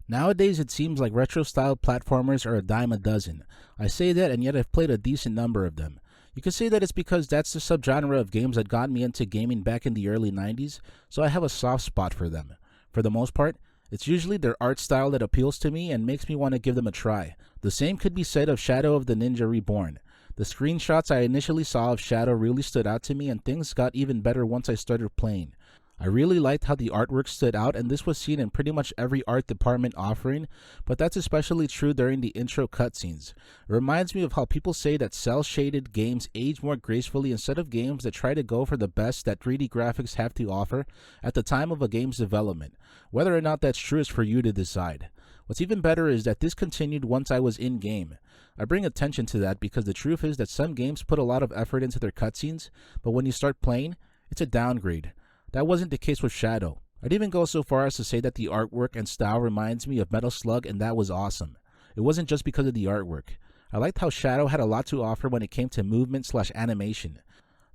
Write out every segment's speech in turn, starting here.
Nowadays, it seems like retro-style platformers are a dime a dozen. I say that, and yet I've played a decent number of them. You could say that it's because that's the subgenre of games that got me into gaming back in the early 90s, so I have a soft spot for them. For the most part, it's usually their art style that appeals to me and makes me want to give them a try. The same could be said of Shadow of the Ninja Reborn. The screenshots I initially saw of Shadow really stood out to me, and things got even better once I started playing. I really liked how the artwork stood out, and this was seen in pretty much every art department offering, but that's especially true during the intro cutscenes. It reminds me of how people say that cel-shaded games age more gracefully instead of games that try to go for the best that 3D graphics have to offer at the time of a game's development. Whether or not that's true is for you to decide. What's even better is that this continued once I was in-game. I bring attention to that because the truth is that some games put a lot of effort into their cutscenes, but when you start playing, it's a downgrade. That wasn't the case with Shadow. I'd even go so far as to say that the artwork and style reminds me of Metal Slug, and that was awesome. It wasn't just because of the artwork. I liked how Shadow had a lot to offer when it came to movement/animation.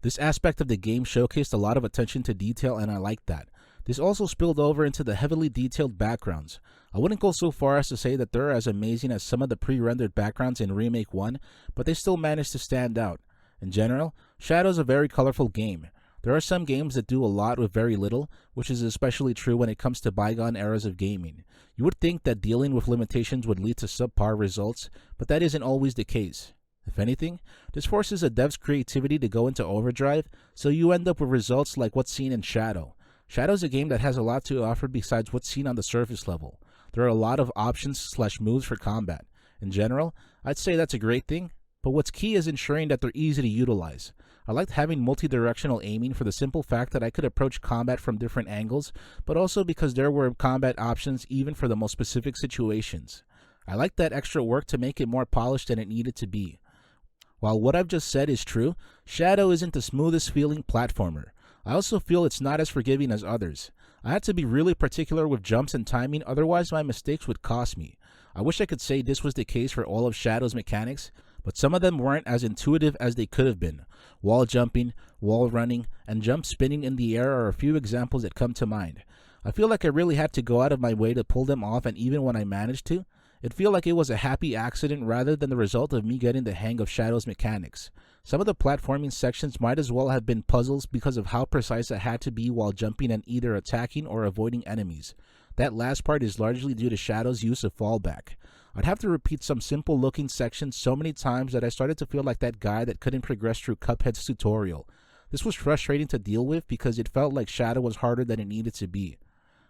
This aspect of the game showcased a lot of attention to detail, and I liked that. This also spilled over into the heavily detailed backgrounds. I wouldn't go so far as to say that they're as amazing as some of the pre-rendered backgrounds in Remake 1, but they still managed to stand out. In general, Shadow's a very colorful game. There are some games that do a lot with very little, which is especially true when it comes to bygone eras of gaming. You would think that dealing with limitations would lead to subpar results, but that isn't always the case. If anything, this forces a dev's creativity to go into overdrive, so you end up with results like what's seen in Shadow. Shadow's a game that has a lot to offer besides what's seen on the surface level. There are a lot of options/moves for combat. In general, I'd say that's a great thing, but what's key is ensuring that they're easy to utilize. I liked having multi-directional aiming for the simple fact that I could approach combat from different angles, but also because there were combat options even for the most specific situations. I liked that extra work to make it more polished than it needed to be. While what I've just said is true, Shadow isn't the smoothest feeling platformer. I also feel it's not as forgiving as others. I had to be really particular with jumps and timing, otherwise my mistakes would cost me. I wish I could say this was the case for all of Shadow's mechanics, but some of them weren't as intuitive as they could have been. Wall jumping, wall running, and jump spinning in the air are a few examples that come to mind. I feel like I really had to go out of my way to pull them off, and even when I managed to, it felt like it was a happy accident rather than the result of me getting the hang of Shadow's mechanics. Some of the platforming sections might as well have been puzzles because of how precise I had to be while jumping and either attacking or avoiding enemies. That last part is largely due to Shadow's use of fallback. I'd have to repeat some simple looking sections so many times that I started to feel like that guy that couldn't progress through Cuphead's tutorial. This was frustrating to deal with because it felt like Shadow was harder than it needed to be.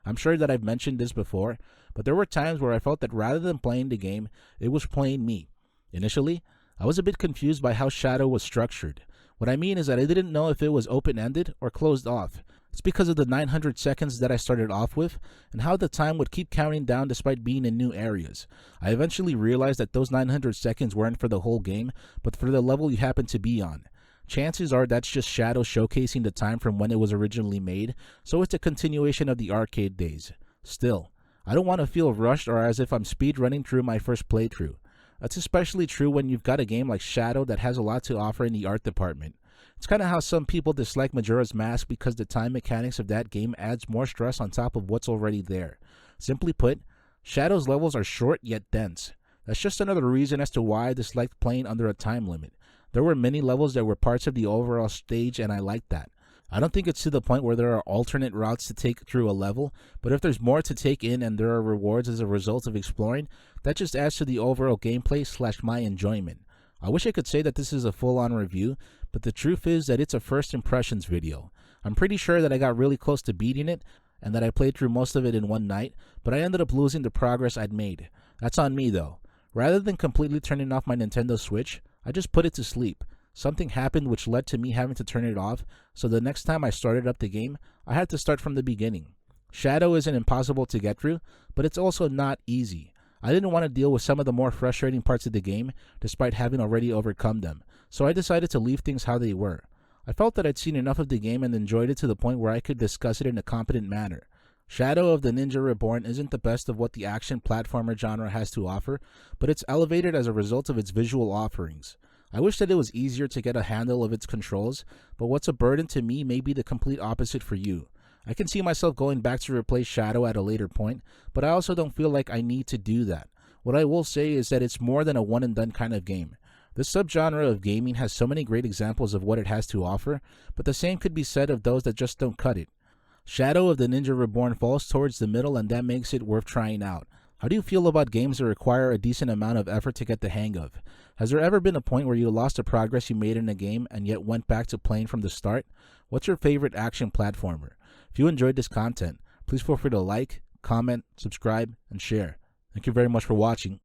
I'm sure that I've mentioned this before, but there were times where I felt that rather than playing the game, it was playing me. Initially, I was a bit confused by how Shadow was structured. What I mean is that I didn't know if it was open-ended or closed off. It's because of the 900 seconds that I started off with, and how the time would keep counting down despite being in new areas. I eventually realized that those 900 seconds weren't for the whole game, but for the level you happen to be on. Chances are that's just Shadow showcasing the time from when it was originally made, so it's a continuation of the arcade days. Still, I don't want to feel rushed or as if I'm speed running through my first playthrough. That's especially true when you've got a game like Shadow that has a lot to offer in the art department. It's kind of how some people dislike Majora's Mask because the time mechanics of that game adds more stress on top of what's already there. Simply put, Shadow's levels are short yet dense. That's just another reason as to why I disliked playing under a time limit. There were many levels that were parts of the overall stage, and I liked that. I don't think it's to the point where there are alternate routes to take through a level, but if there's more to take in and there are rewards as a result of exploring, that just adds to the overall gameplay/my enjoyment. I wish I could say that this is a full-on review, but the truth is that it's a first impressions video. I'm pretty sure that I got really close to beating it, and that I played through most of it in one night, but I ended up losing the progress I'd made. That's on me though. Rather than completely turning off my Nintendo Switch, I just put it to sleep. Something happened which led to me having to turn it off, so the next time I started up the game, I had to start from the beginning. Shadow isn't impossible to get through, but it's also not easy. I didn't want to deal with some of the more frustrating parts of the game, despite having already overcome them, so I decided to leave things how they were. I felt that I'd seen enough of the game and enjoyed it to the point where I could discuss it in a competent manner. Shadow of the Ninja Reborn isn't the best of what the action platformer genre has to offer, but it's elevated as a result of its visual offerings. I wish that it was easier to get a handle of its controls, but what's a burden to me may be the complete opposite for you. I can see myself going back to replace Shadow at a later point, but I also don't feel like I need to do that. What I will say is that it's more than a one and done kind of game. This subgenre of gaming has so many great examples of what it has to offer, but the same could be said of those that just don't cut it. Shadow of the Ninja Reborn falls towards the middle, and that makes it worth trying out. How do you feel about games that require a decent amount of effort to get the hang of? Has there ever been a point where you lost the progress you made in a game and yet went back to playing from the start? What's your favorite action platformer? If you enjoyed this content, please feel free to like, comment, subscribe, and share. Thank you very much for watching.